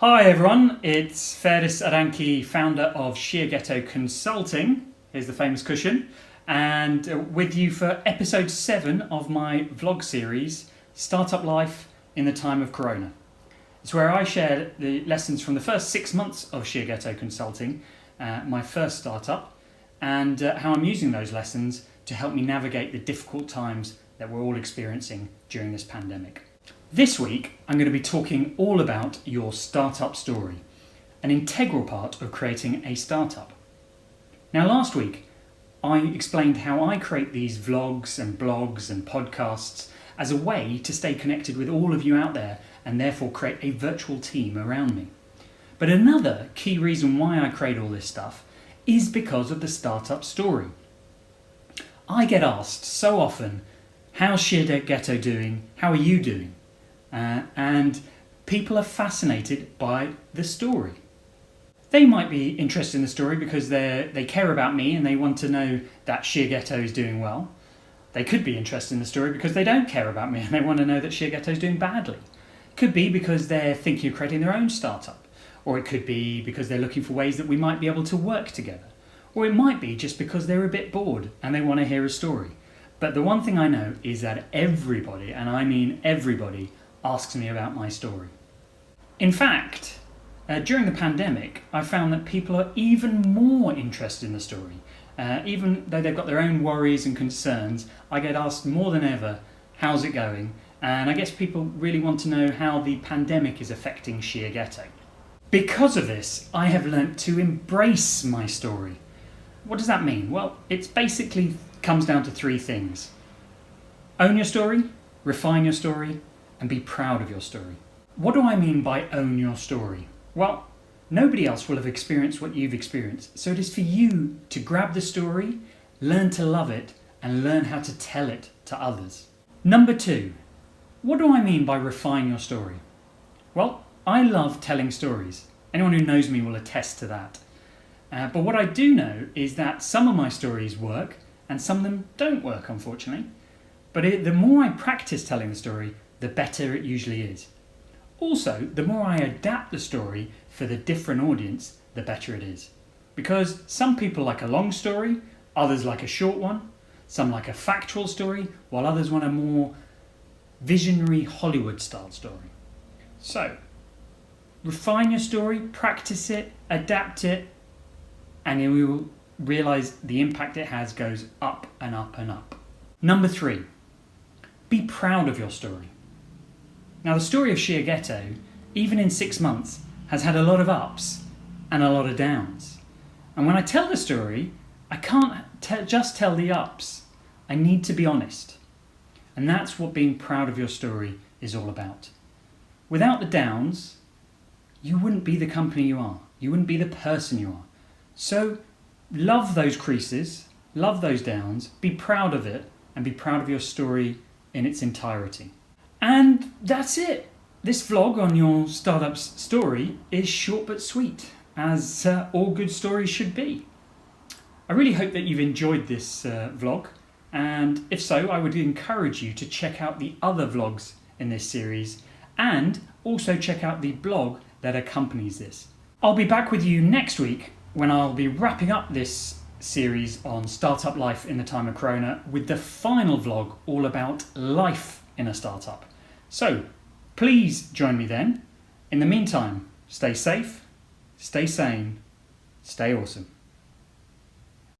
Hi everyone, it's Ferris Aranki, founder of Sheerghetto Consulting. Here's the famous cushion. And with you for episode 7 of my vlog series, Startup Life in the Time of Corona. It's where I share the lessons from the first 6 months of Sheerghetto Consulting, my first startup, and how I'm using those lessons to help me navigate the difficult times that we're all experiencing during this pandemic. This week, I'm going to be talking all about your startup story, an integral part of creating a startup. Now, last week, I explained how I create these vlogs and blogs and podcasts as a way to stay connected with all of you out there and therefore create a virtual team around me. But another key reason why I create all this stuff is because of the startup story. I get asked so often, how's Sheerghetto doing? How are you doing? And people are fascinated by the story. They might be interested in the story because they care about me and they want to know that Sheerghetto is doing well. They could be interested in the story because they don't care about me and they want to know that Sheerghetto is doing badly. It could be because they're thinking of creating their own startup. Or it could be because they're looking for ways that we might be able to work together. Or it might be just because they're a bit bored and they want to hear a story. But the one thing I know is that everybody, and I mean everybody, asks me about my story. In fact, during the pandemic, I found that people are even more interested in the story. Even though they've got their own worries and concerns, I get asked more than ever, how's it going? And I guess people really want to know how the pandemic is affecting Sheerghetto. Because of this, I have learnt to embrace my story. What does that mean? Well, it basically comes down to 3 things. Own your story, refine your story, and be proud of your story. What do I mean by own your story? Well, nobody else will have experienced what you've experienced, so it is for you to grab the story, learn to love it, and learn how to tell it to others. Number 2, what do I mean by refine your story? Well, I love telling stories. Anyone who knows me will attest to that. But what I do know is that some of my stories work and some of them don't work, unfortunately. But the more I practice telling the story, the better it usually is. Also, the more I adapt the story for the different audience, the better it is. Because some people like a long story, others like a short one, some like a factual story, while others want a more visionary Hollywood-style story. So, refine your story, practice it, adapt it, and you will realise the impact it has goes up and up and up. Number 3, be proud of your story. Now, the story of Sheerghetto, even in 6 months, has had a lot of ups and a lot of downs. And when I tell the story, I can't just tell the ups. I need to be honest. And that's what being proud of your story is all about. Without the downs, you wouldn't be the company you are. You wouldn't be the person you are. So love those creases, love those downs, be proud of it, and be proud of your story in its entirety. And that's it. This vlog on your startup's story is short but sweet, as all good stories should be. I really hope that you've enjoyed this vlog, and if so, I would encourage you to check out the other vlogs in this series, and also check out the blog that accompanies this. I'll be back with you next week when I'll be wrapping up this series on startup life in the time of Corona with the final vlog all about life in a startup. So please join me then. In the meantime, stay safe, stay sane, stay awesome.